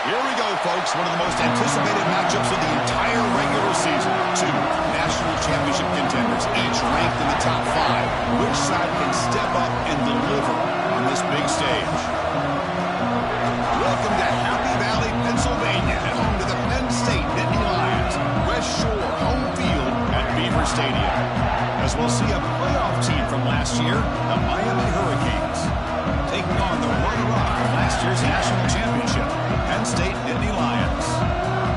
Here we go, folks. One of the most anticipated matchups of the entire regular season. Two national championship contenders, each ranked in the top 5. Which side can step up and deliver on this big stage? Welcome to Happy Valley, Pennsylvania, and home to the Penn State Nittany Lions. West Shore home field at Beaver Stadium. As we'll see a playoff team from last year, the Miami Hurricanes, taking on the runner-up from last year's national championship, Penn State Nittany Lions.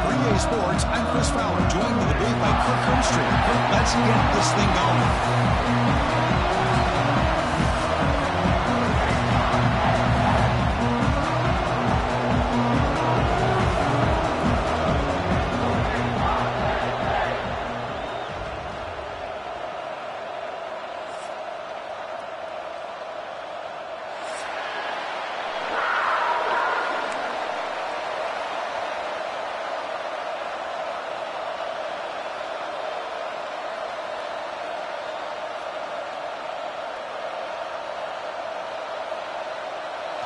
For EA Sports, I'm Chris Fowler, joined in the booth by Kirk Holmstrom. Let's get this thing going.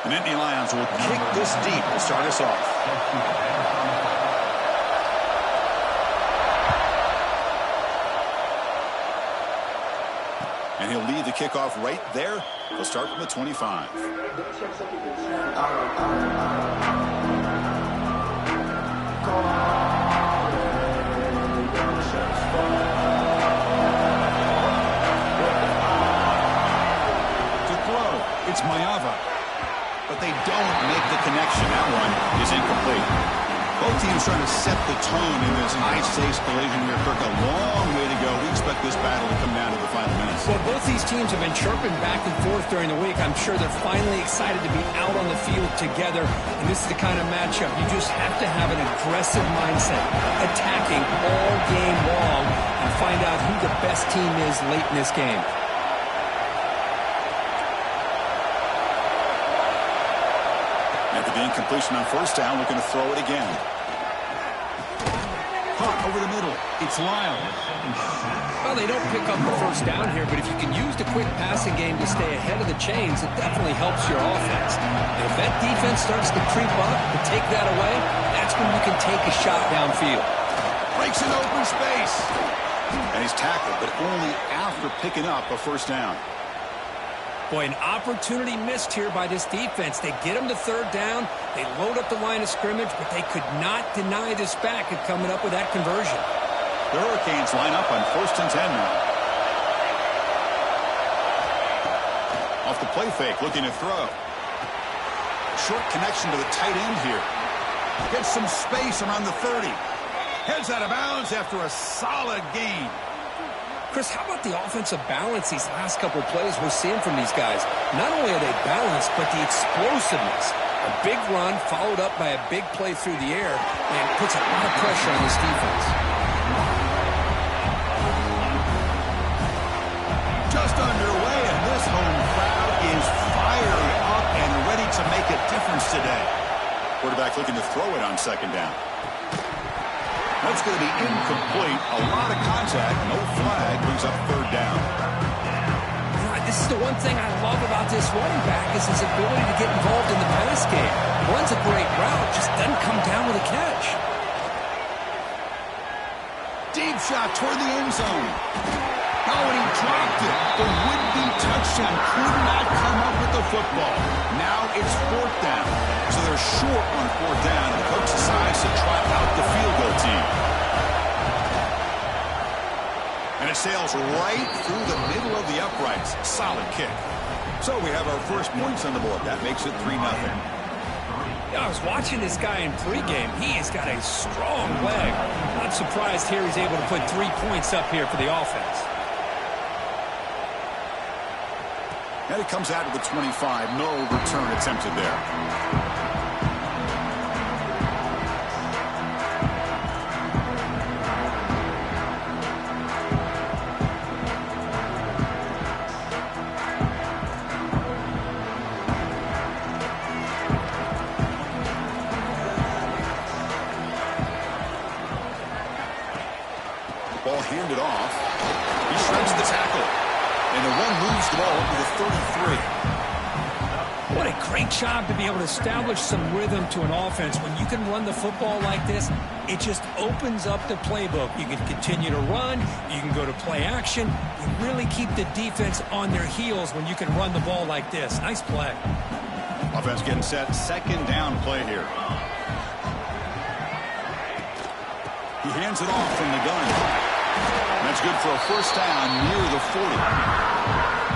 The Nittany Lions will kick this deep to start us off. And he'll lead the kickoff right there. He'll start from the 25. To throw, it's Mayava. But they don't make the connection. That one is incomplete. Both teams trying to set the tone in this high-stakes collision here. Kirk, a long way to go. We expect this battle to come down to the final minutes. Well, both these teams have been chirping back and forth during the week. I'm sure they're finally excited to be out on the field together. And this is the kind of matchup you just have to have an aggressive mindset, attacking all game long, and find out who the best team is late in this game. The incompletion on first down, looking to throw it again. Caught over the middle. It's Lyle. Well, they don't pick up the first down here, but if you can use the quick passing game to stay ahead of the chains, it definitely helps your offense. And if that defense starts to creep up and take that away, that's when you can take a shot downfield. Breaks an open space. And he's tackled, but only after picking up a first down. Boy, an opportunity missed here by this defense. They get them to third down. They load up the line of scrimmage, but they could not deny this back at coming up with that conversion. The Hurricanes line up on 1st and 10 now. Off the play fake, looking to throw. Short connection to the tight end here. Gets some space around the 30. Heads out of bounds after a solid gain. Chris, how about the offensive balance these last couple of plays we're seeing from these guys? Not only are they balanced, but the explosiveness. A big run followed up by a big play through the air, and puts a lot of pressure on this defense. Just underway, and this home crowd is fired up and ready to make a difference today. Quarterback looking to throw it on second down. That's going to be incomplete. A lot of contact. No flag. Brings up third down. This is the one thing I love about this running back is his ability to get involved in the pass game. Runs a great route, just doesn't come down with a catch. Deep shot toward the end zone. Oh, and he dropped it. The would-be touchdown could not come up with the football. Now it's 4th down. So they're short on 4th down. The coach decides to trot out the field goal team. And it sails right through the middle of the uprights. Solid kick. So we have our first points on the board. That makes it 3-0. Yeah, I was watching this guy in pregame. He has got a strong leg. Not surprised here he's able to put 3 points up here for the offense. And it comes out of the 25. No return attempted there. Ball handed off. He shreds the tackle. And the run moves the ball up to the 33. What a great job to be able to establish some rhythm to an offense. When you can run the football like this, it just opens up the playbook. You can continue to run. You can go to play action. You really keep the defense on their heels when you can run the ball like this. Nice play. Offense getting set. Second down play here. He hands it off from the gun. That's good for a first down near the 40.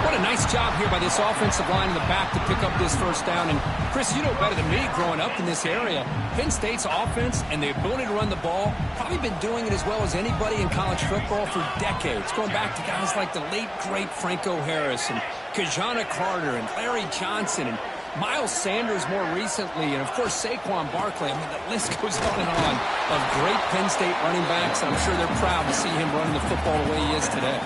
What a nice job here by this offensive line in the back to pick up this first down. And, Chris, you know better than me growing up in this area. Penn State's offense and the ability to run the ball, probably been doing it as well as anybody in college football for decades. Going back to guys like the late, great Franco Harris and Kajana Carter and Larry Johnson and Miles Sanders more recently, and, of course, Saquon Barkley. I mean, the list goes on and on of great Penn State running backs. I'm sure they're proud to see him running the football the way he is today.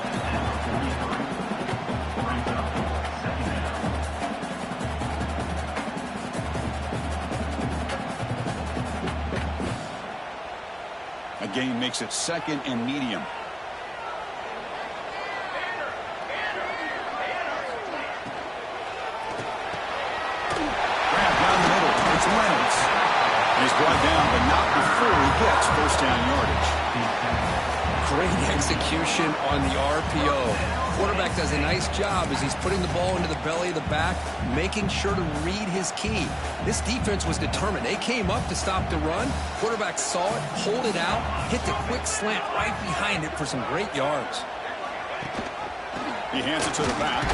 A gain makes it second and medium. He's brought down, but not before he gets first down yardage. Great execution on the RPO. Quarterback does a nice job as he's putting the ball into the belly of the back, making sure to read his key. This defense was determined. They came up to stop the run. Quarterback saw it, pulled it out, hit the quick slant right behind it for some great yards. He hands it to the back,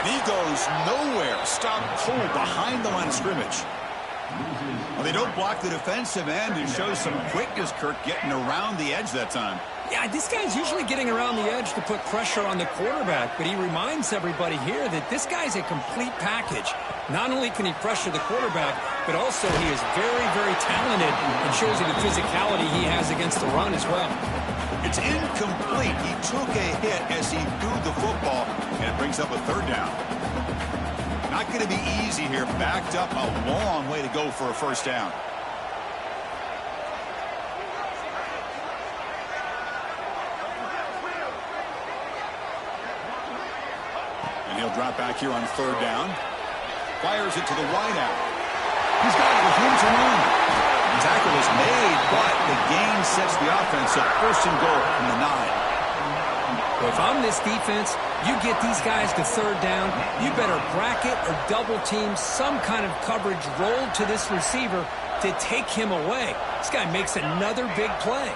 and he goes nowhere. Stop cold behind the line of scrimmage. Well, they don't block the defensive end and show some quickness, Kirk, getting around the edge that time. Yeah, this guy's usually getting around the edge to put pressure on the quarterback, but he reminds everybody here that this guy's a complete package. Not only can he pressure the quarterback, but also he is very, very talented and shows you the physicality he has against the run as well. It's incomplete. He took a hit as he threw the football, and it brings up a third down. Not going to be easy here. Backed up a long way to go for a first down. And he'll drop back here on third down. Fires it to the wideout. He's got it with room to run. The tackle is made, but the gain sets the offense up. First and goal from the 9. Well, if I'm this defense, you get these guys to third down, you better bracket or double team some kind of coverage rolled to this receiver to take him away. This guy makes another big play.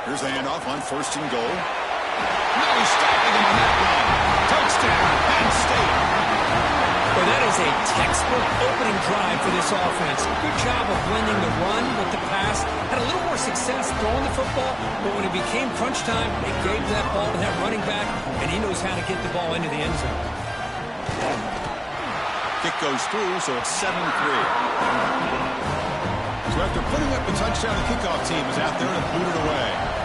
Here's the handoff on first and goal. Now he's stopping him on that run. Touchdown, Penn State. Well, that is a textbook opening drive for this offense. Good job of blending the run with the pass. Had a little more success throwing the football, but when it became crunch time, they gave that ball to that running back, and he knows how to get the ball into the end zone. Kick goes through, so it's 7-3. So after putting up the touchdown, the kickoff team is out there to boot it away.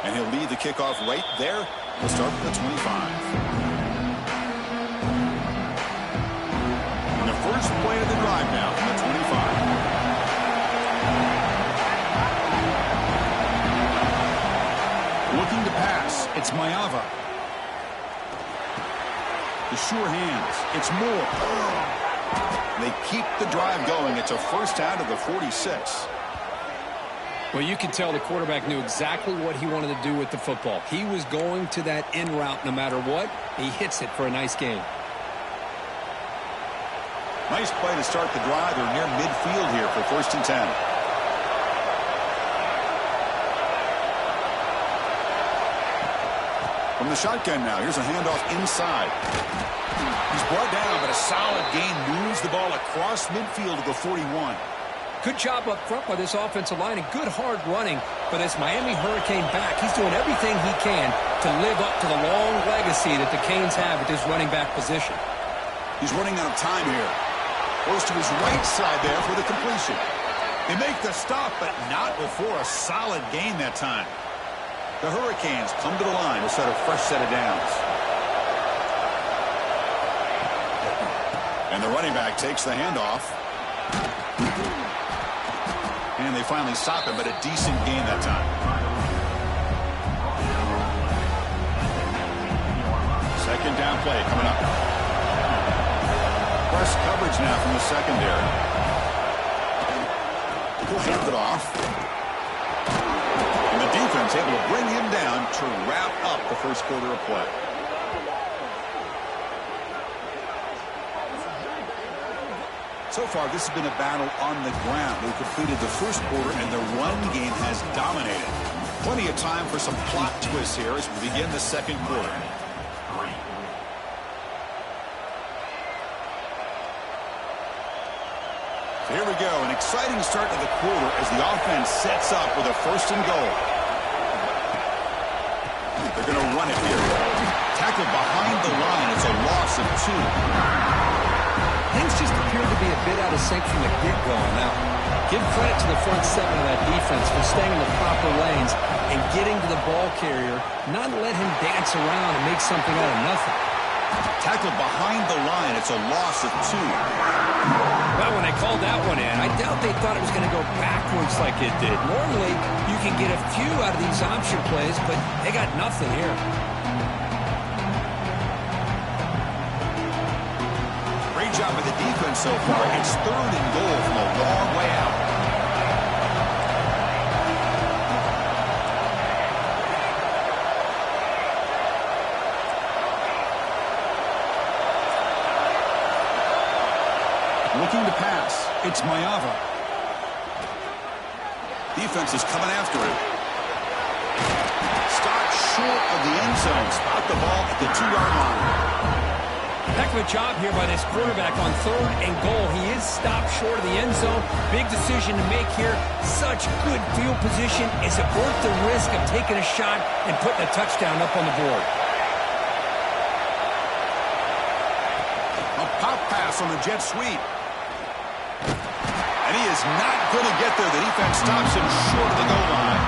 And he'll lead the kickoff right there. We'll start with the 25. And the first play of the drive now from the 25. Looking to pass. It's Mayava. The sure hands. It's Moore. They keep the drive going. It's a first down to the 46. Well, you can tell the quarterback knew exactly what he wanted to do with the football. He was going to that in route no matter what. He hits it for a nice gain. Nice play to start the drive. They're near midfield here for first and 10. From the shotgun now, here's a handoff inside. He's brought down, but a solid gain moves the ball across midfield to the 41. Good job up front by this offensive line and good hard running for this Miami Hurricane back. He's doing everything he can to live up to the long legacy that the Canes have at this running back position. He's running out of time here. Goes to his right side there for the completion. They make the stop, but not before a solid gain that time. The Hurricanes come to the line to set a fresh set of downs. And the running back takes the handoff. And they finally stop him, but a decent gain that time. down play coming up. Press coverage now from the secondary. He'll hand it off. And the defense able to bring him down to wrap up the first quarter of play. So far, this has been a battle on the ground. We've completed the first quarter, and the run game has dominated. Plenty of time for some plot twists here as we begin the second quarter. Here we go, an exciting start to the quarter as the offense sets up with a first and goal. They're going to run it here. Tackled behind the line. It's a loss of 2. Things just appear to be a bit out of sync from the get-go. Now, give credit to the front seven of that defense for staying in the proper lanes and getting to the ball carrier, not let him dance around and make something out of nothing. Tackled behind the line. It's a loss of 2. Well, when they called that one in, I doubt they thought it was going to go backwards like it did. Normally, you can get a few out of these option plays, but they got nothing here. Great job by the defense so far. It's third and goal from a long way out. Looking to pass. It's Mayava. Defense is coming after him. Stopped short of the end zone. Spot the ball at the 2-yard line. Heck of a job here by this quarterback on third and goal. He is stopped short of the end zone. Big decision to make here. Such good field position. Is it worth the risk of taking a shot and putting a touchdown up on the board? A pop pass on the jet sweep. And he is not going to get there. The defense stops him short of the goal line.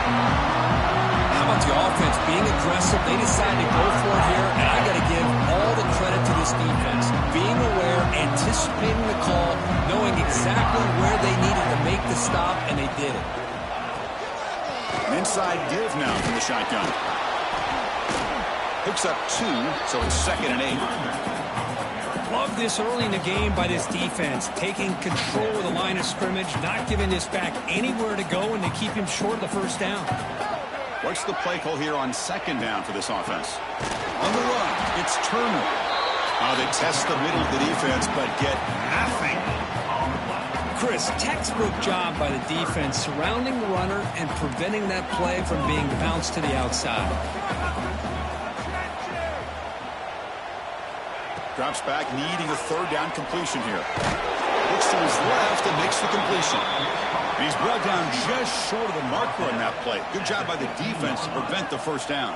How about the offense being aggressive? They decided to go for it here, and I got to give all the credit to this defense. Being aware, anticipating the call, knowing exactly where they needed to make the stop, and they did it. An inside give now from the shotgun. Picks up 2, so it's 2nd and 8. Love this early in the game by this defense, taking control of the line of scrimmage, not giving this back anywhere to go, and to keep him short of the first down. What's the play call here on 2nd down for this offense? On the run, it's Turner. They test the middle of the defense, but get nothing. Chris, textbook job by the defense surrounding the runner and preventing that play from being bounced to the outside. Drops back, needing a 3rd down completion here. Looks to his left and makes the completion. And he's brought down just short of the marker on that play. Good job by the defense to prevent the first down.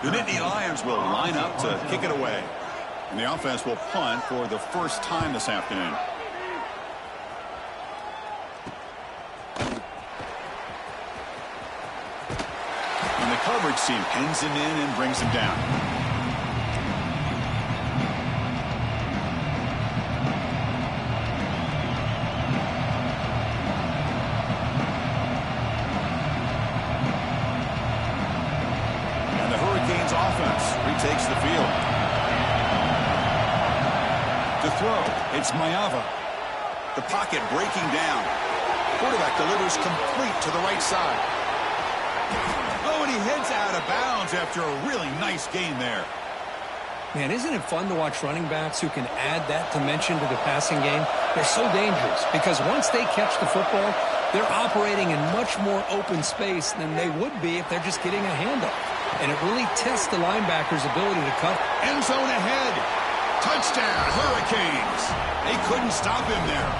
The Nittany Lions will line up to kick it away. And the offense will punt for the first time this afternoon. And the coverage team pins him in and brings him down. Takes the field. To throw, it's Mayava. The pocket breaking down. Quarterback delivers complete to the right side. Oh, and he heads out of bounds after a really nice gain there. Man, isn't it fun to watch running backs who can add that dimension to the passing game? They're so dangerous because once they catch the football, they're operating in much more open space than they would be if they're just getting a handoff. And it really tests the linebacker's ability to cover. End zone ahead. Touchdown, Hurricanes. They couldn't stop him there.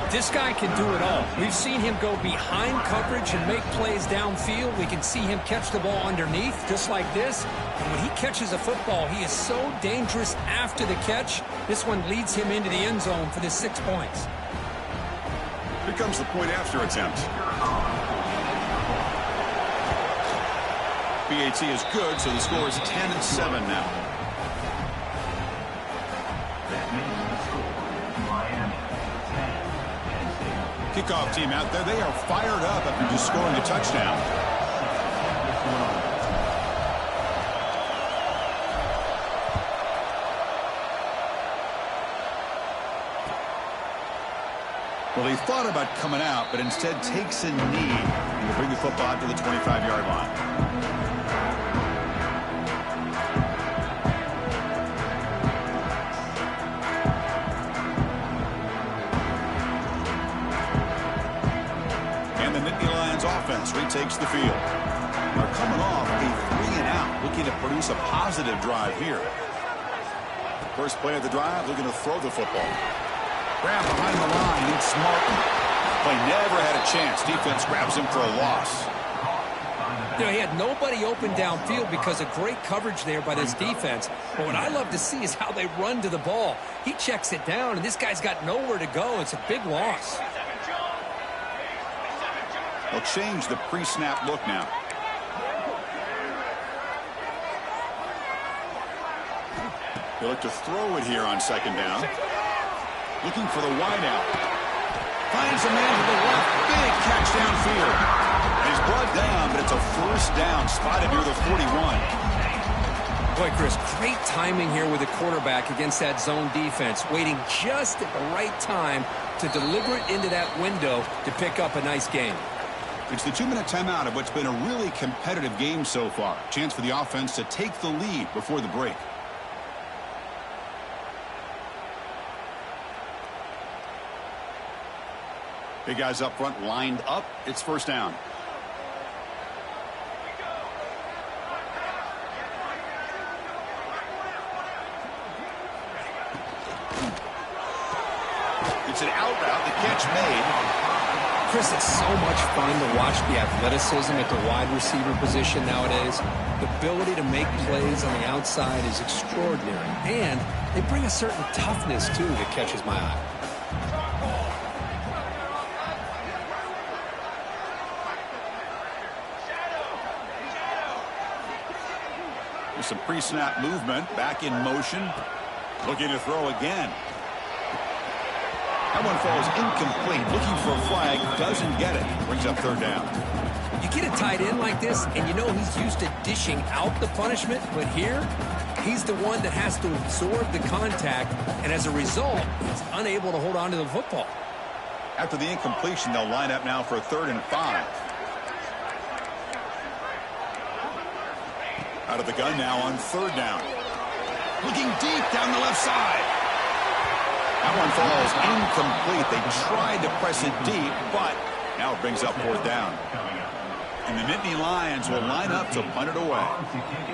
This guy can do it all. We've seen him go behind coverage and make plays downfield. We can see him catch the ball underneath, just like this. And when he catches a football, he is so dangerous after the catch. This one leads him into the end zone for the 6 points. Here comes the point after attempt. PAT is good, so the score is 10-7 now. Kickoff team out there. They are fired up after just scoring a touchdown. Well, he thought about coming out, but instead takes a knee and will bring the football out to the 25-yard line. And the Nittany Lions offense retakes the field. They're coming off a 3-and-out, looking to produce a positive drive here. First play of the drive, looking to throw the football. Grab behind the line, it's Martin. Play never had a chance. Defense grabs him for a loss. You know, he had nobody open downfield because of great coverage there by this defense. But what I love to see is how they run to the ball. He checks it down, and this guy's got nowhere to go. It's a big loss. They'll change the pre-snap look now. They look to throw it here on second down. Looking for the wideout. Finds a man to the left. Big catch downfield. And he's brought down, but it's a first down spotted near the 41. Boy, Chris, great timing here with the quarterback against that zone defense, waiting just at the right time to deliver it into that window to pick up a nice gain. It's the 2-minute timeout of what's been a really competitive game so far. Chance for the offense to take the lead before the break. Big guys up front lined up. It's first down. It's an out route. The catch made. Chris, it's so much fun to watch the athleticism at the wide receiver position nowadays. The ability to make plays on the outside is extraordinary. And they bring a certain toughness, too, that catches my eye. With some pre-snap movement, back in motion, looking to throw again. That one falls incomplete, looking for a flag, doesn't get it. Brings up third down. You get a tight end like this, and you know he's used to dishing out the punishment, but here, he's the one that has to absorb the contact, and as a result, he's unable to hold on to the football. After the incompletion, they'll line up now for 3rd and 5. Out of the gun now on 3rd down. Looking deep down the left side. That one falls incomplete. They tried to press it deep, but now it brings up 4th down. And the Nittany Lions will line up to punt it away.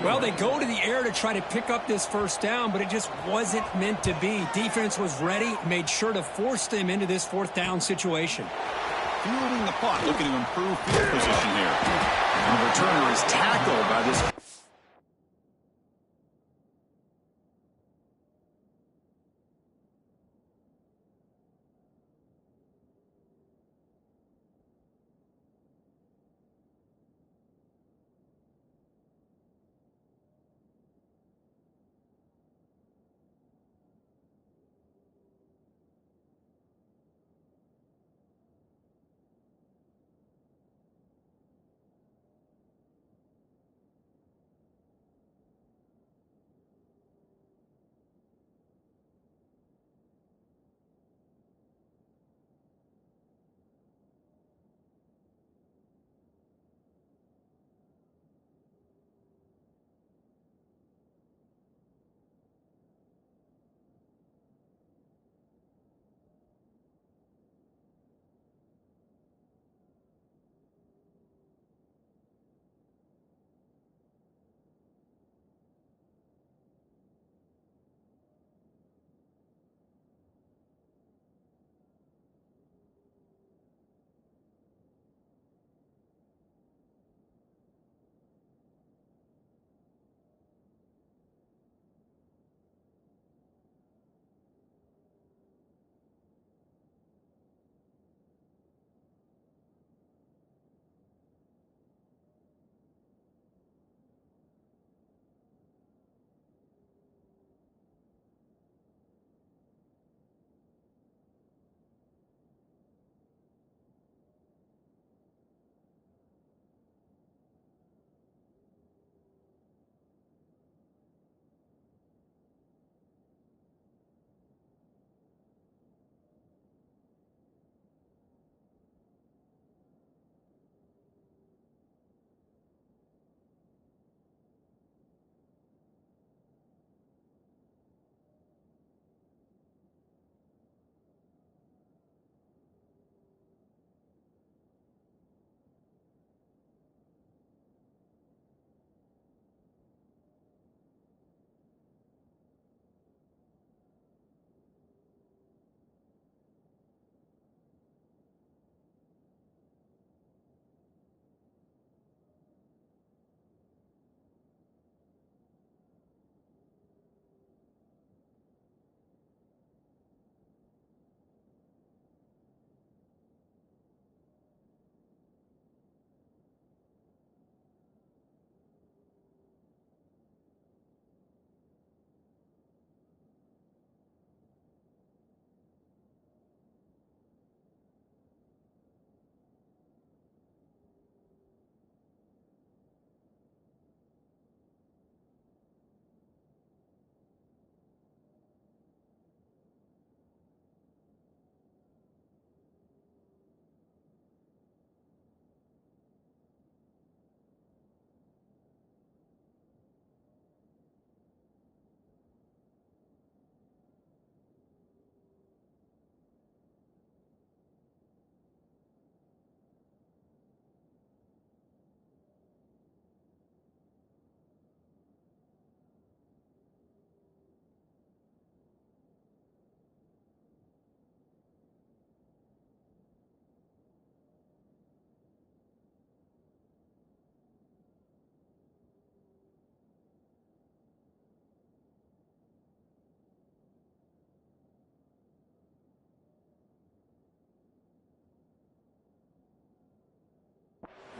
Well, they go to the air to try to pick up this first down, but it just wasn't meant to be. Defense was ready, made sure to force them into this 4th down situation. Fielding the punt, looking to improve field position here. And the returner is tackled by this.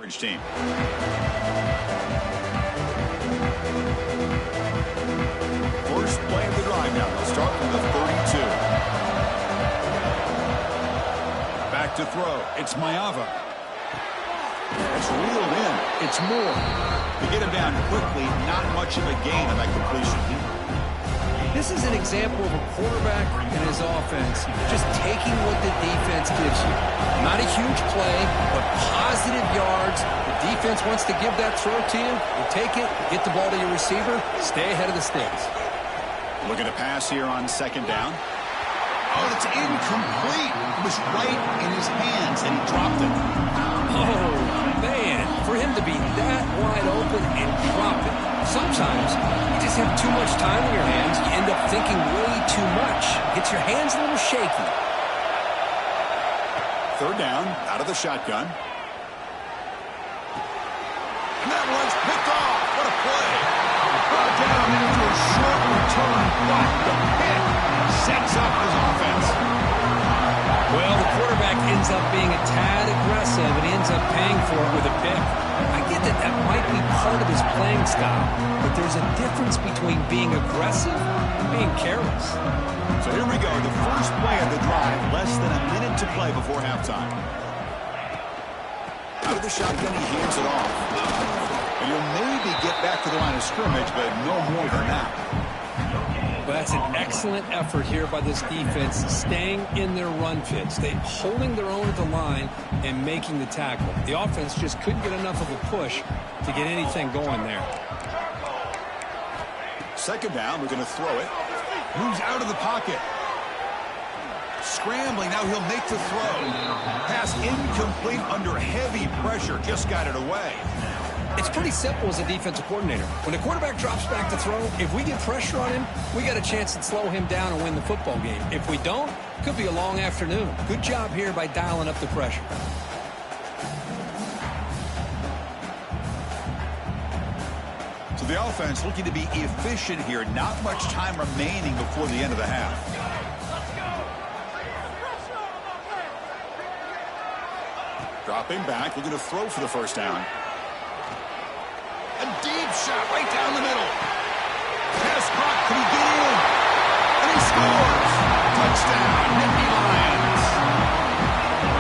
average team. First play of the drive now. They'll start from the 32. Back to throw. It's Mayava. It's reeled in. It's Moore. They get him down quickly. Not much of a gain on that completion. This is an example of a quarterback and his offense just taking what the defense gives you. Not a huge play, but positive yards. The defense wants to give that throw to you. You take it, get the ball to your receiver, stay ahead of the sticks. Looking to pass here on second down. Oh, it's incomplete. It was right in his hands, and he dropped it. Oh, man, for him to be that wide open and drop it. Sometimes you just have too much time in your hands. You end up thinking way too much. Gets your hands a little shaky. Third down, out of the shotgun. And that one's picked off. What a play. Brought down into a short return, but the pick sets up his offense. Well, the quarterback ends up being a tad aggressive, and he ends up paying for it with a pick. I get that that might be part of his playing style, but there's a difference between being aggressive and being careless. So here we go, the first play of the drive, less than a minute to play before halftime. Out of the shotgun, he hands it off. And he'll maybe get back to the line of scrimmage, but no more than that. But that's an excellent effort here by this defense, staying in their run fit, holding their own at the line and making the tackle. The offense just couldn't get enough of a push to get anything going there. Second down, we're going to throw it. Moves out of the pocket. Scrambling, now he'll make the throw. Pass incomplete under heavy pressure, just got it away. It's pretty simple as a defensive coordinator. When the quarterback drops back to throw, if we get pressure on him, we got a chance to slow him down and win the football game. If we don't, it could be a long afternoon. Good job here by dialing up the pressure. So the offense looking to be efficient here. Not much time remaining before the end of the half. Dropping back, looking to throw for the first down. A deep shot right down the middle. Pass caught. Can he get in? And he scores. Touchdown, Nittany Lions.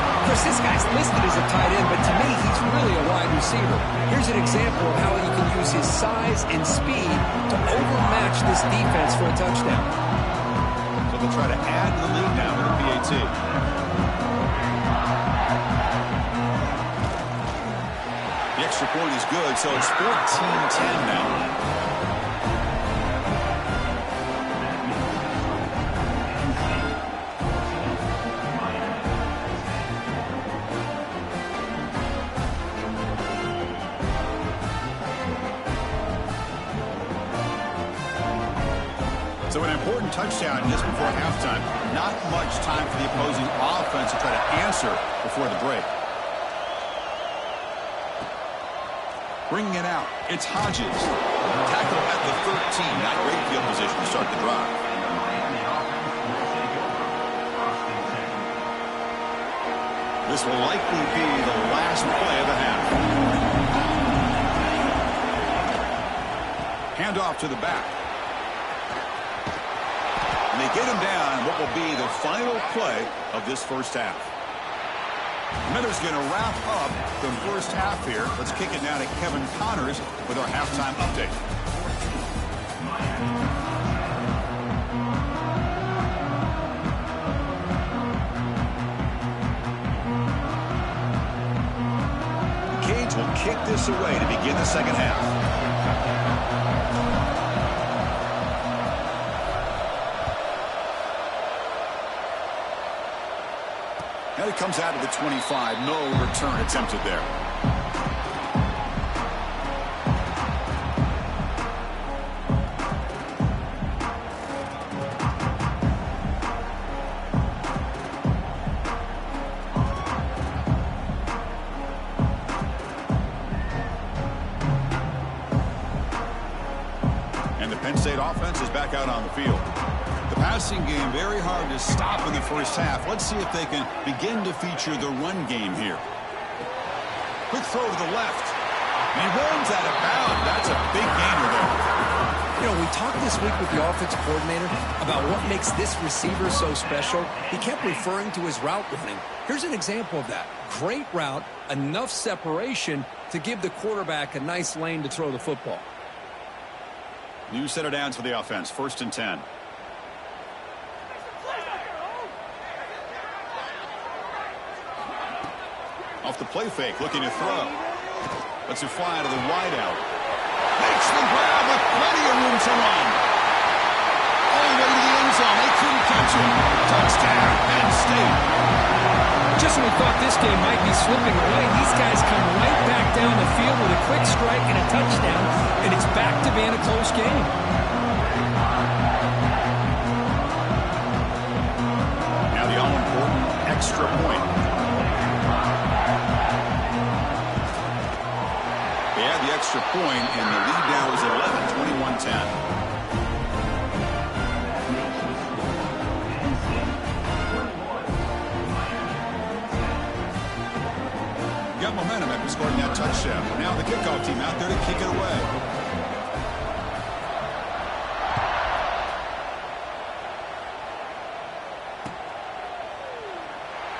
Of course, this guy's listed as a tight end, but to me, he's really a wide receiver. Here's an example of how he can use his size and speed to overmatch this defense for a touchdown. So they'll try to add to the lead now with a PAT. The extra point is good, so it's 14-10 now. So an important touchdown just before halftime. Not much time for the opposing offense to try to answer before the break. Bringing it out, it's Hodges. Tackle at the 13. Not great field position to start the drive. This will likely be the last play of the half. Handoff to the back. And they get him down what will be the final play of this first half. Miller's going to wrap up the first half here. Let's kick it now to Kevin Connors with our halftime update. The Canes will kick this away to begin the second half. And it comes out of the 25. No return attempted there. And the Penn State offense is back out on the field. The passing game very hard to stop in the first half. Let's see if they can begin to feature the run game here. Quick throw to the left. He runs out of bounds. That's a big gainer there. You know, we talked this week with the offensive coordinator about what makes this receiver so special. He kept referring to his route running. Here's an example of that. Great route, enough separation to give the quarterback a nice lane to throw the football. New set of downs for the offense. 1st and 10. Off the play fake, looking to throw. Lets it fly to the wideout. Makes the grab with plenty of room to run. All the way to the end zone. They couldn't catch him. Touchdown, Penn State. Just when we thought this game might be slipping away, these guys come right back down the field with a quick strike and a touchdown, and it's back to being a close game. Now the all-important extra point. They had the extra point, and the lead now is 11, 21-10. Got momentum after scoring that touchdown. Now the kickoff team out there to kick it away.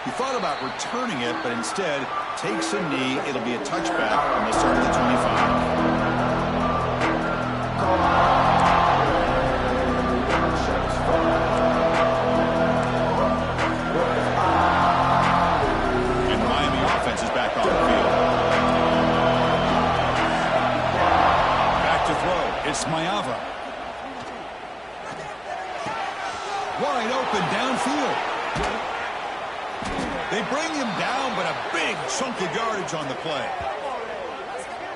He thought about returning it, but instead takes a knee. It'll be a touchback on the start of the 25. It's Mayava. Wide open downfield. They bring him down, but a big chunk of yardage on the play.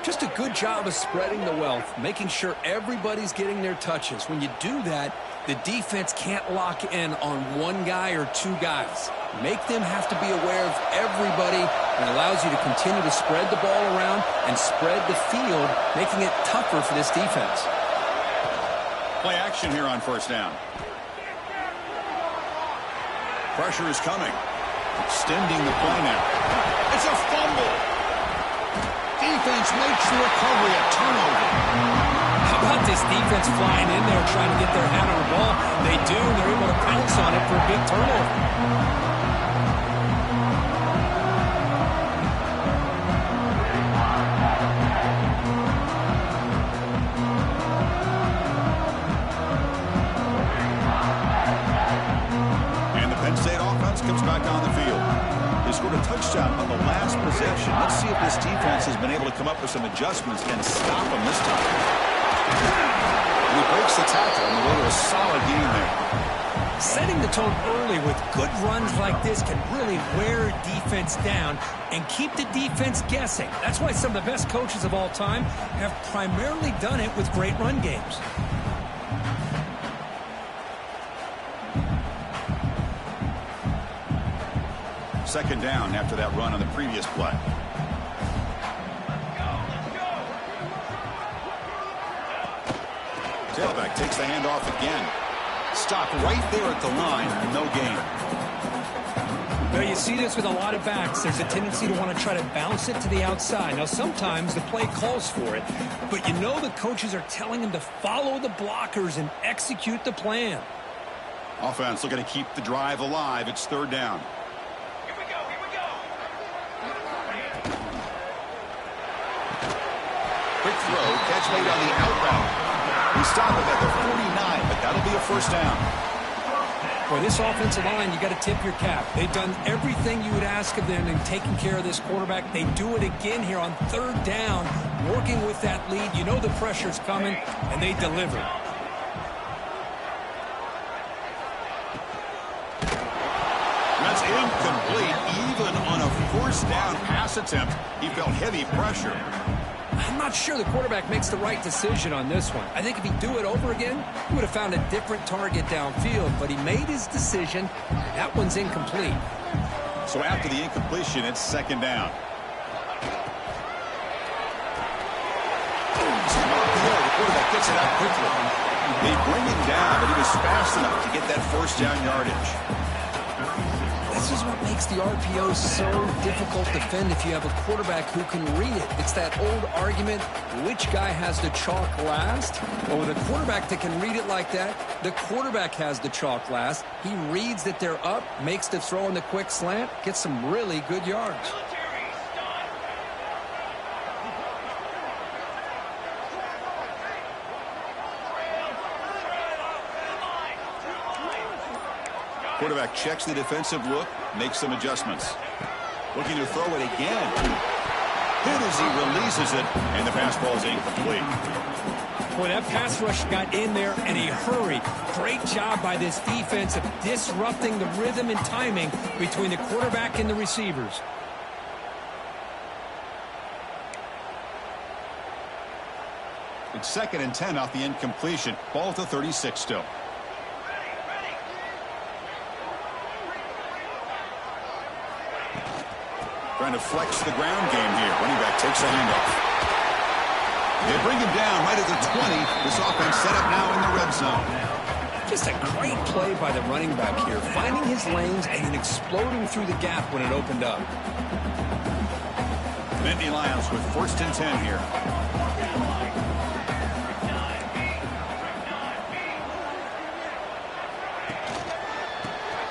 Just a good job of spreading the wealth, making sure everybody's getting their touches. When you do that, the defense can't lock in on one guy or two guys. Make them have to be aware of everybody, and allows you to continue to spread the ball around and spread the field, making it tougher for this defense. Play action here on 1st down. Pressure is coming. Extending the play now. It's a fumble. Defense makes the recovery a turnover. How about this defense flying in there trying to get their hand on the ball? They do, and they're able to pounce on it for a big turnover. Comes back on the field. They scored a touchdown on the last possession. Let's see if this defense has been able to come up with some adjustments and stop them this time. And he breaks the tackle on the way to a solid game there. Setting the tone early with good runs like this can really wear defense down and keep the defense guessing. That's why some of the best coaches of all time have primarily done it with great run games. 2nd down after that run on the previous play. Tailback takes the handoff again. Stop right there at the line. No gain. Now you see this with a lot of backs. There's a tendency to want to try to bounce it to the outside. Now sometimes the play calls for it, but you know the coaches are telling them to follow the blockers and execute the plan. Offense looking to keep the drive alive. It's 3rd down. Quick throw, catch made on the out route. We stop him at the 49, but that'll be a 1st down. For this offensive line, you got to tip your cap. They've done everything you would ask of them in taking care of this quarterback. They do it again here on 3rd down, working with that lead. You know the pressure's coming, and they deliver. That's incomplete. Even on a 1st down pass attempt, he felt heavy pressure. I'm not sure the quarterback makes the right decision on this one. I think if he'd do it over again, he would have found a different target downfield, but he made his decision. That one's incomplete. So after the incompletion, it's 2nd down. The quarterback gets it out quickly. They bring him down, but he was fast enough to get that 1st down yardage. This is what makes the RPO so difficult to defend if you have a quarterback who can read it. It's that old argument, which guy has the chalk last? Well, with a quarterback that can read it like that, the quarterback has the chalk last. He reads that they're up, makes the throw in the quick slant, gets some really good yards. Quarterback checks the defensive look, makes some adjustments. Looking to throw it again. Hit as he releases it, and the pass ball is incomplete. Boy, that pass rush got in there in a hurry. Great job by this defense of disrupting the rhythm and timing between the quarterback and the receivers. It's 2nd and 10 off the incompletion. Ball at the 36 still. Trying to flex the ground game here. Running back takes a handoff. They bring him down right at the 20. This offense set up now in the red zone. Just a great play by the running back here, finding his lanes and then exploding through the gap when it opened up. Nittany Lions with 1st and 10 here.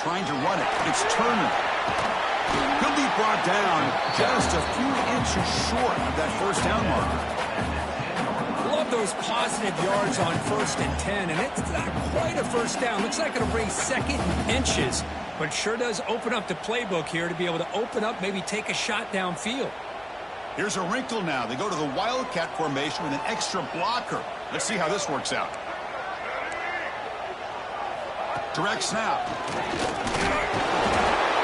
Trying to run it. It's Turner. He'll be brought down just a few inches short of that 1st down marker. Love those positive yards on 1st and 10, and it's not quite a 1st down. Looks like it'll bring 2nd and inches, but sure does open up the playbook here to be able to open up, maybe take a shot downfield. Here's a wrinkle now. They go to the Wildcat formation with an extra blocker. Let's see how this works out. Direct snap.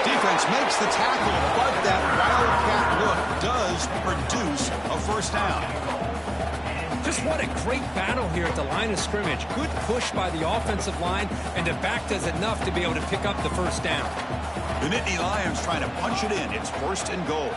Defense makes the tackle, but that Wildcat look does produce a 1st down. Just what a great battle here at the line of scrimmage. Good push by the offensive line, and the back does enough to be able to pick up the 1st down. The Nittany Lions trying to punch it in. It's 1st and goal.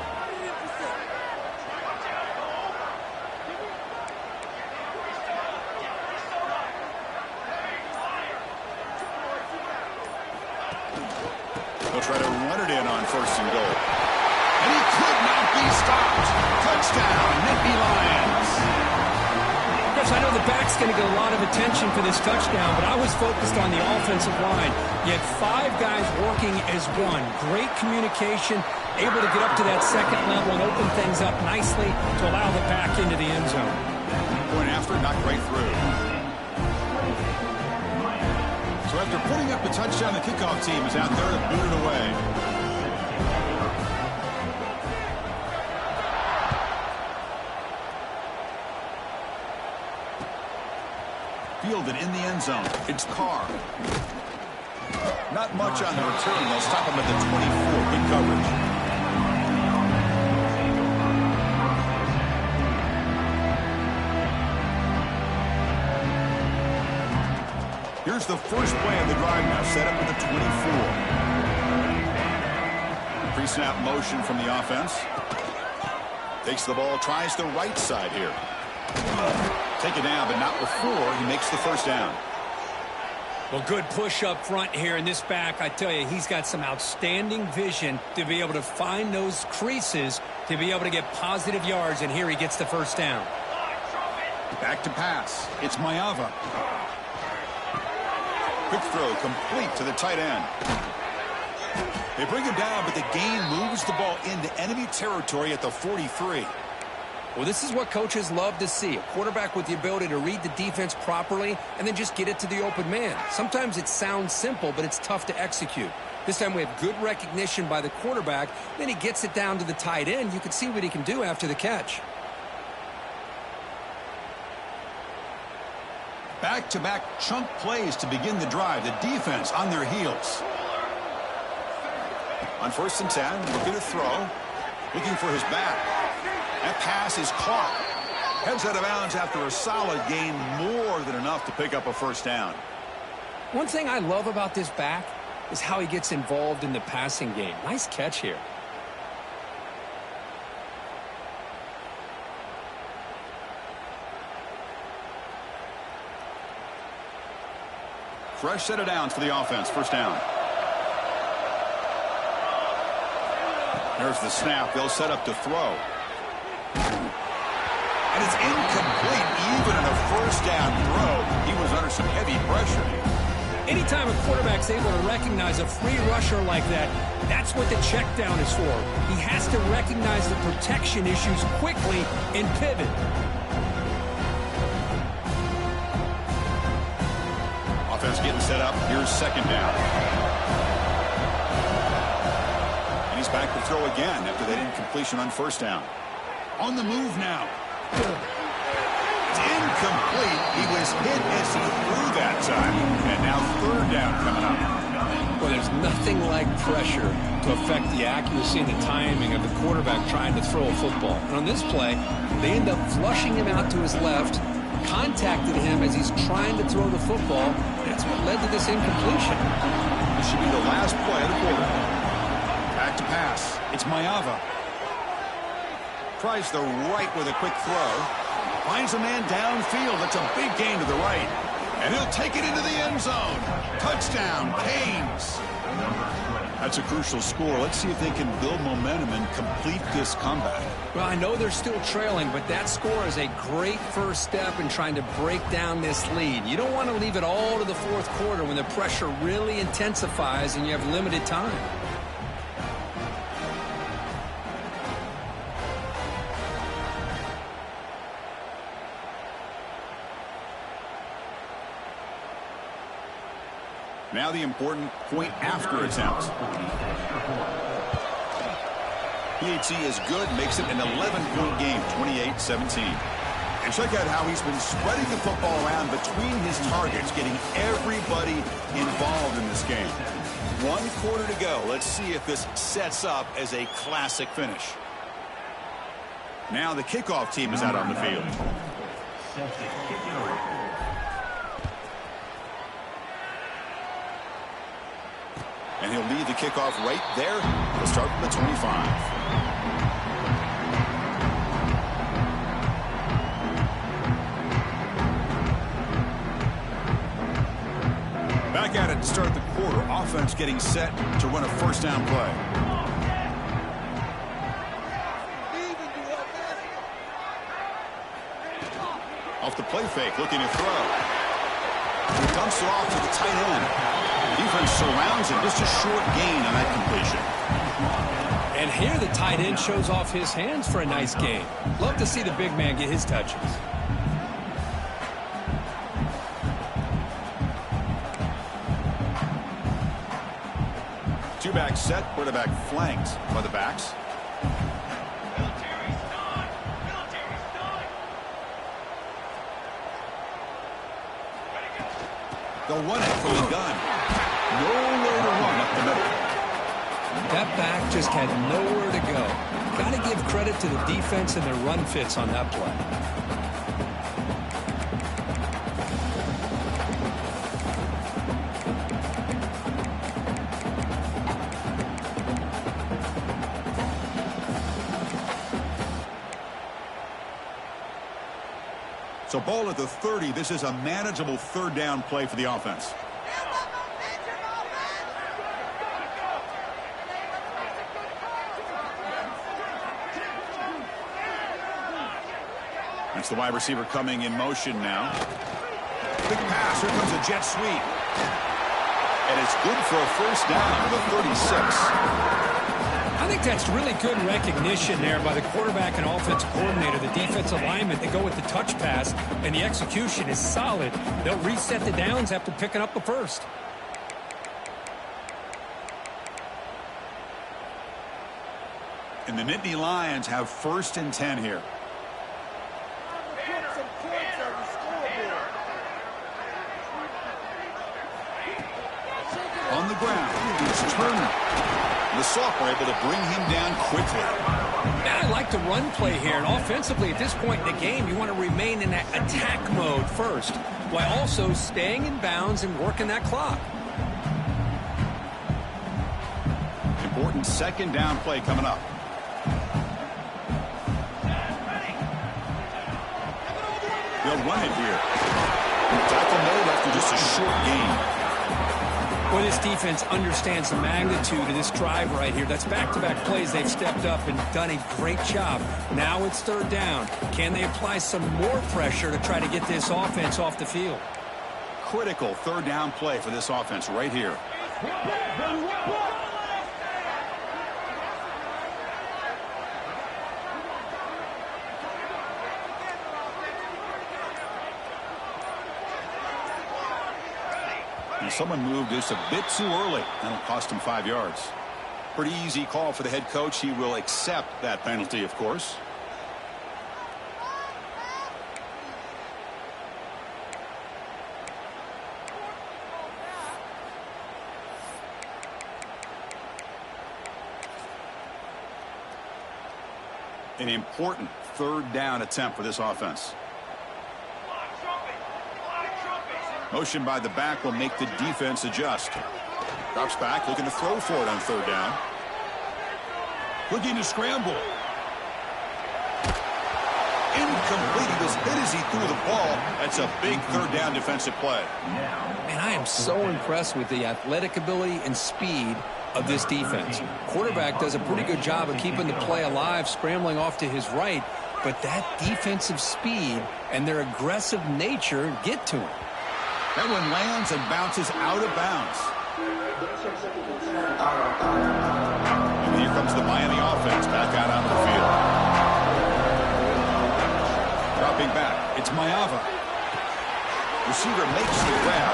They'll try to run it in on 1st and goal. And he could not be stopped. Touchdown, Nittany Lions. Chris, I know the back's going to get a lot of attention for this touchdown, but I was focused on the offensive line. You had 5 guys working as one. Great communication, able to get up to that 2nd level and open things up nicely to allow the back into the end zone. Point after, knocked right through. So after putting up the touchdown, the kickoff team is out there to boot it away. Fielded in the end zone. It's Carr. Not much on the return. They'll stop him at the 24. Good coverage. Here's the first play of the drive now, set up at the 24. Pre-snap motion from the offense. Takes the ball, tries the right side here. Take it down, but not before he makes the 1st down. Well, good push up front here in this back. I tell you, he's got some outstanding vision to be able to find those creases to be able to get positive yards, and here he gets the 1st down. Back to pass. It's Mayava. Quick throw complete to the tight end. They bring him down, but the gain moves the ball into enemy territory at the 43. Well, this is what coaches love to see. A quarterback with the ability to read the defense properly and then just get it to the open man. Sometimes it sounds simple, but it's tough to execute. This time we have good recognition by the quarterback. Then he gets it down to the tight end. You can see what he can do after the catch. Back-to-back chunk plays to begin the drive. The defense on their heels. On 1st and 10, looking to throw. Looking for his back. That pass is caught. Heads out of bounds after a solid gain, more than enough to pick up a 1st down. One thing I love about this back is how he gets involved in the passing game. Nice catch here. Fresh set of downs for the offense. 1st down. There's the snap. They'll set up to throw. And it's incomplete. Even in a first down throw, he was under some heavy pressure. Anytime a quarterback's able to recognize a free rusher like that, that's what the check down is for. He has to recognize the protection issues quickly and pivot. Offense getting set up. Here's second down. And he's back to throw again after that incompletion on first down. On the move now. It's incomplete. He was hit as he threw that time. And now third down coming up. Well, there's nothing like pressure to affect the accuracy and the timing of the quarterback trying to throw a football. And on this play, they end up flushing him out to his left, contacted him as he's trying to throw the football. That's what led to this incompletion. This should be the last play of the quarter. Back to pass. It's Mayava. Tries the right with a quick throw. Finds a man downfield. That's a big gain to the right. And he'll take it into the end zone. Touchdown, Canes. That's a crucial score. Let's see if they can build momentum and complete this comeback. Well, I know they're still trailing, but that score is a great first step in trying to break down this lead. You don't want to leave it all to the fourth quarter when the pressure really intensifies and you have limited time. Now the important point after attempt. PAT is good, makes it an 11-point game, 28-17. And check out how he's been spreading the football around between his targets, getting everybody involved in this game. 1 quarter to go. Let's see if this sets up as a classic finish. Now the kickoff team is out on the field. And he'll lead the kickoff right there. He'll start from the 25. Back at it to start the quarter. Offense getting set to run a first down play. Off the play fake, looking to throw. He dumps it off to the tight end. Defense surrounds him. Just a short gain on that completion. And here the tight end shows off his hands for a nice gain. Love to see the big man get his touches. Two-back set, quarterback flanked by the backs. They'll run it from the gun. Nowhere to run up the middle. That back just had nowhere to go. Got to give credit to the defense and their run fits on that play. So ball at the 30. This is a manageable third down play for the offense. That's the wide receiver coming in motion now. Big pass. Here comes a jet sweep. And it's good for a first down to the 36. I think that's really good recognition there by the quarterback and offensive coordinator, the defensive lineman. They go with the touch pass, and the execution is solid. They'll reset the downs after picking up the first. And the Nittany Lions have 1st and 10 here. On the ground, it's Turner. The sophomore able to bring him down quickly. Now I like the run play here, and offensively at this point in the game, you want to remain in that attack mode first, while also staying in bounds and working that clock. Important second down play coming up. They'll run it here. Tackle made after just a short gain. Well, this defense understands the magnitude of this drive right here. That's back-to-back plays. They've stepped up and done a great job. Now it's third down. Can they apply some more pressure to try to get this offense off the field? Critical third down play for this offense right here. And someone moved just a bit too early. That'll cost him 5 yards. Pretty easy call for the head coach. He will accept that penalty, of course. An important third down attempt for this offense. Motion by the back will make the defense adjust. Drops back, looking to throw for it on third down. Looking to scramble. Incomplete. He was hit as he threw the ball. That's a big third down defensive play. Man, I am so impressed with the athletic ability and speed of this defense. Quarterback does a pretty good job of keeping the play alive, scrambling off to his right, but that defensive speed and their aggressive nature get to him. That one lands and bounces out of bounds. And here comes the Miami offense back out onto the field. Dropping back, it's Maeva. Receiver makes the grab.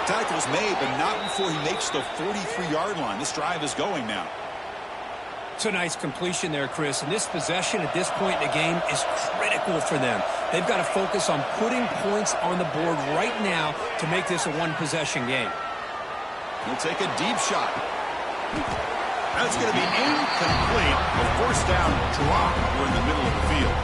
Tackle's made, but not before he makes the 43-yard line. This drive is going now. It's a nice completion there, Chris. And this possession at this point in the game is critical for them. They've got to focus on putting points on the board right now to make this a one-possession game. He'll take a deep shot. That's going to be incomplete. The first down drop. We're in the middle of the field.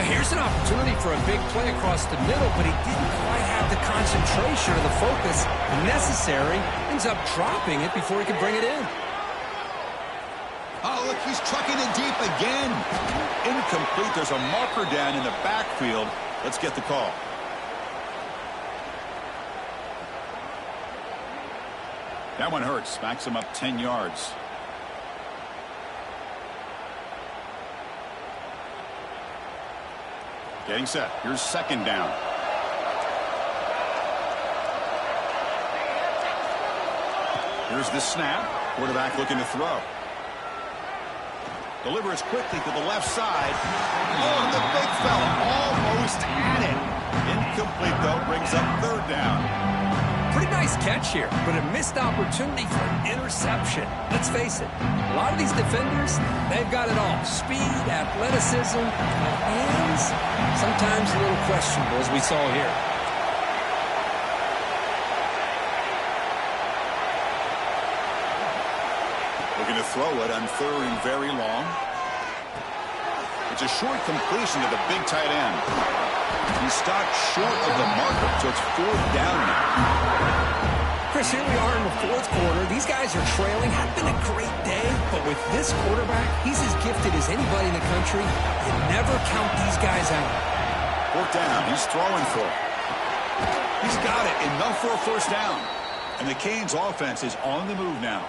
Now here's an opportunity for a big play across the middle, but he didn't quite have the concentration or the focus necessary. Ends up dropping it before he could bring it in. Oh, look, he's trucking it deep again. Incomplete. There's a marker down in the backfield. Let's get the call. That one hurts. Backs him up 10 yards. Getting set. Here's second down. Here's the snap. Quarterback looking to throw. Delivers quickly to the left side. Oh, the big fella almost had it. Incomplete, though, brings up third down. Pretty nice catch here, but a missed opportunity for an interception. Let's face it, a lot of these defenders, they've got it all. Speed, athleticism, but hands, sometimes a little questionable, as we saw here. Looking to throw it on third and very long. It's a short completion to the big tight end. He stopped short of the marker, so it's fourth down now. Chris, here we are in the fourth quarter. These guys are trailing. Had been a great day, but with this quarterback, he's as gifted as anybody in the country. You never count these guys out. Fourth down. He's throwing for it. He's got it. Enough for a first down. And the Canes offense is on the move now.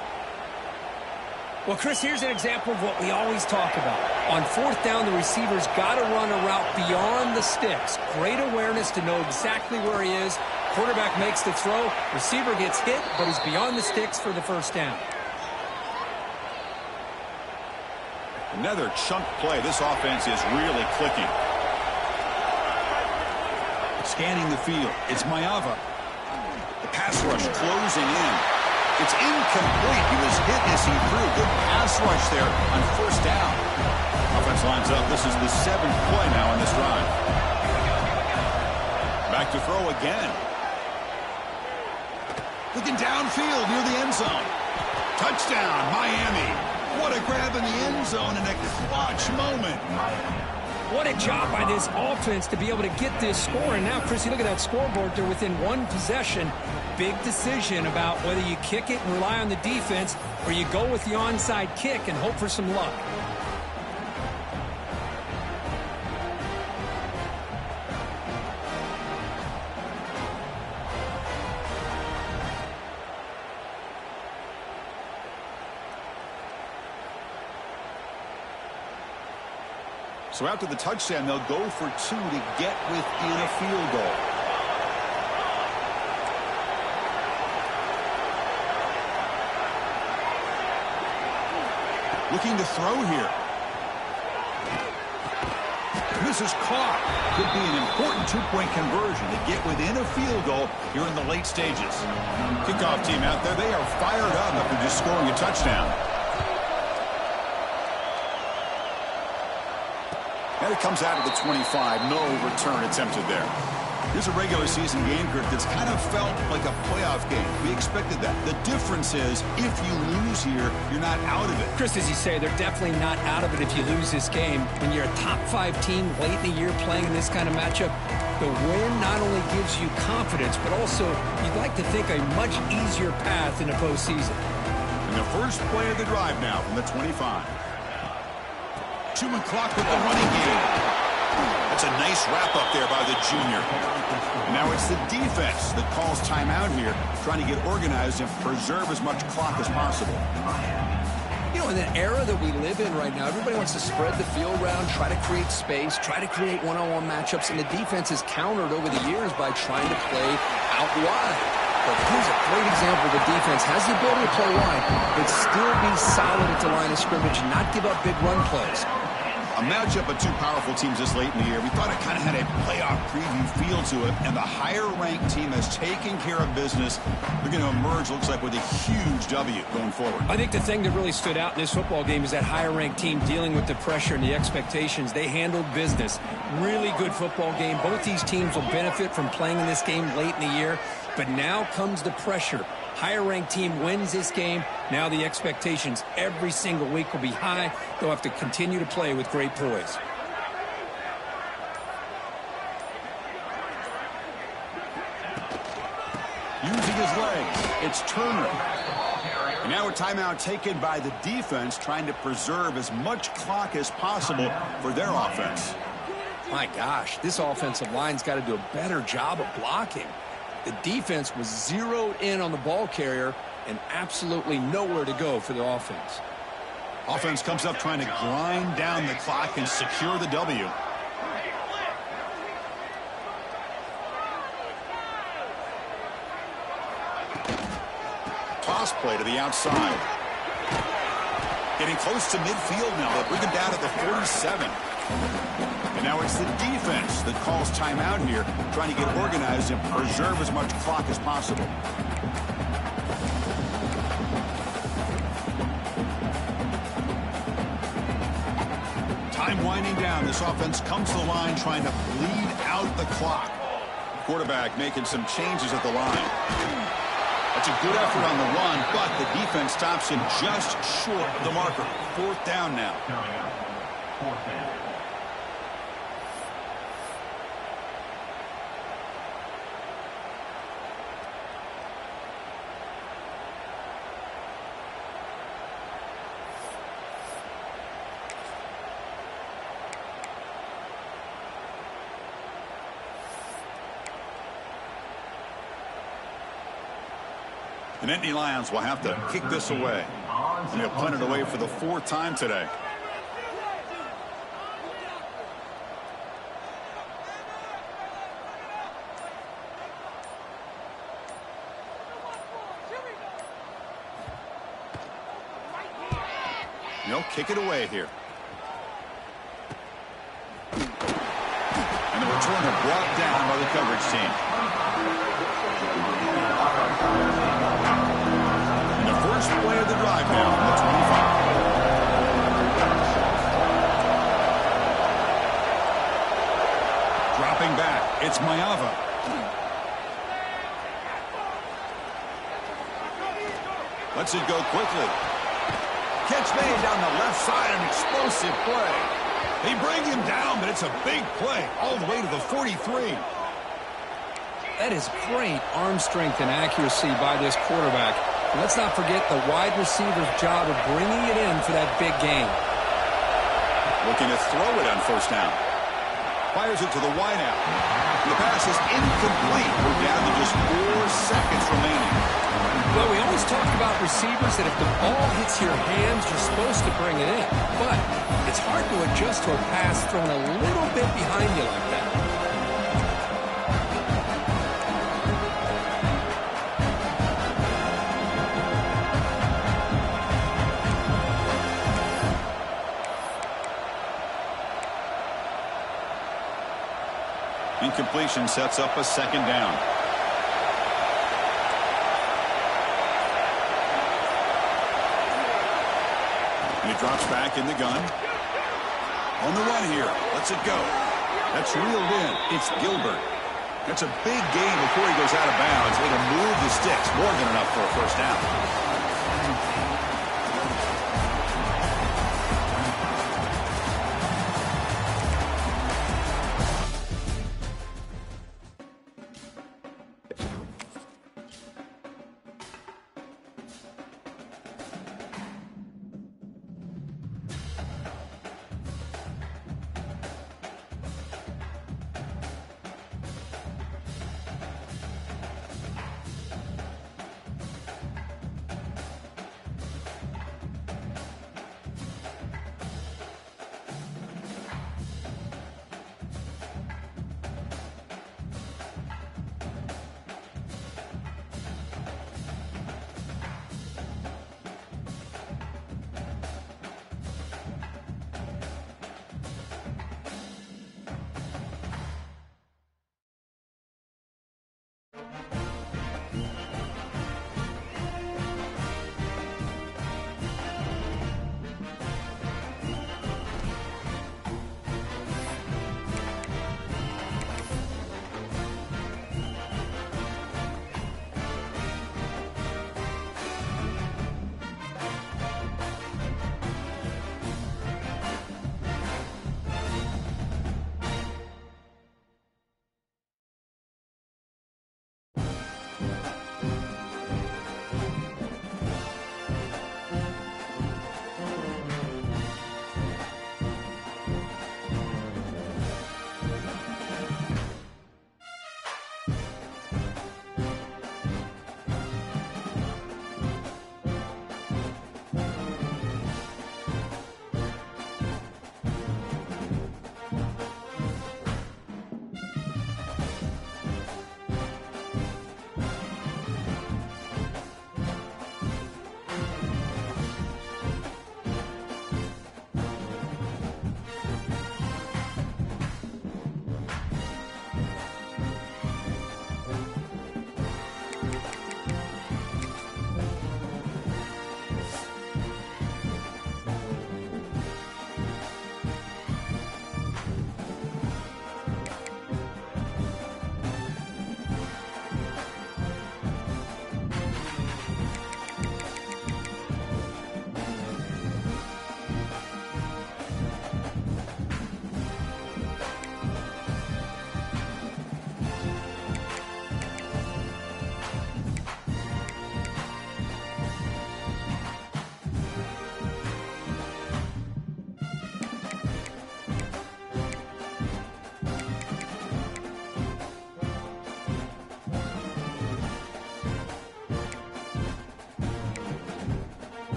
Well, Chris, here's an example of what we always talk about. On fourth down, the receiver's got to run a route beyond the sticks. Great awareness to know exactly where he is. Quarterback makes the throw. Receiver gets hit, but he's beyond the sticks for the first down. Another chunk play. This offense is really clicking. Scanning the field. It's Maeva. The pass rush closing in. It's incomplete. He was hit as he threw. Good pass rush there on first down. Offense lines up. This is the seventh play now on this drive. Back to throw again. Looking downfield near the end zone. Touchdown, Miami. What a grab in the end zone and a clutch moment. What a job by this offense to be able to get this score. And now, Chris, you look at that scoreboard. They're within one possession. Big decision about whether you kick it and rely on the defense or you go with the onside kick and hope for some luck. So after the touchdown, they'll go for 2 to get within a field goal. Looking to throw here. This is caught. Could be an important two-point conversion to get within a field goal here in the late stages. Kickoff team out there, they are fired up after just scoring a touchdown. And it comes out of the 25. No return attempted there. Here's a regular season game, Kurt, that's kind of felt like a playoff game. We expected that. The difference is, if you lose here, you're not out of it. Chris, as you say, they're definitely not out of it if you lose this game. When you're a top-5 team late in the year playing in this kind of matchup, the win not only gives you confidence, but also you'd like to think a much easier path in the postseason. And the first play of the drive now from the 25. 2 o'clock with the running game. That's a nice wrap-up there by the junior. Now it's the defense that calls timeout here, trying to get organized and preserve as much clock as possible. You know, in the era that we live in right now, everybody wants to spread the field around, try to create space, try to create one-on-one matchups, and the defense has countered over the years by trying to play out wide. But here's a great example. The defense has the ability to play wide, but still be solid at the line of scrimmage and not give up big run plays. A matchup of two powerful teams this late in the year. We thought it kind of had a playoff preview feel to it, and the higher-ranked team has taken care of business. They're going to emerge, looks like, with a huge W going forward. I think the thing that really stood out in this football game is that higher-ranked team dealing with the pressure and the expectations. They handled business. Really good football game. Both these teams will benefit from playing in this game late in the year, but now comes the pressure. Higher-ranked team wins this game. Now the expectations every single week will be high. They'll have to continue to play with great poise. Using his legs, it's Turner. And now a timeout taken by the defense, trying to preserve as much clock as possible for their offense. My gosh, this offensive line's got to do a better job of blocking. The defense was zeroed in on the ball carrier and absolutely nowhere to go for the offense. Offense comes up trying to grind down the clock and secure the W. Toss play to the outside. Getting close to midfield now. They bring him down at the 47. And now it's the defense that calls timeout here, trying to get organized and preserve as much clock as possible. Time winding down. This offense comes to the line trying to bleed out the clock. Quarterback making some changes at the line. That's a good effort on the run, but the defense stops him just short of the marker. 4th down now. The Nittany Lions will have to kick this away. And they'll punt it away for the 4th time today. And they'll kick it away here. And the returner brought down by the coverage team. First play of the drive now from the 25. Dropping back, it's Mayava. Lets it go quickly. Catch made down the left side, an explosive play. They bring him down, but it's a big play all the way to the 43. That is great arm strength and accuracy by this quarterback. Let's not forget the wide receiver's job of bringing it in for that big game. Looking to throw it on 1st down. Fires it to the wideout. The pass is incomplete. We're down to just 4 seconds remaining. Well, we always talk about receivers that if the ball hits your hands, you're supposed to bring it in. But It's hard to adjust to a pass thrown a little bit behind you like that. Incompletion sets up a second down. And he drops back in the gun. On the run here. Lets it go. That's reeled in. It's Gilbert. That's a big gain before he goes out of bounds. It'll move the sticks. More than enough for a first down.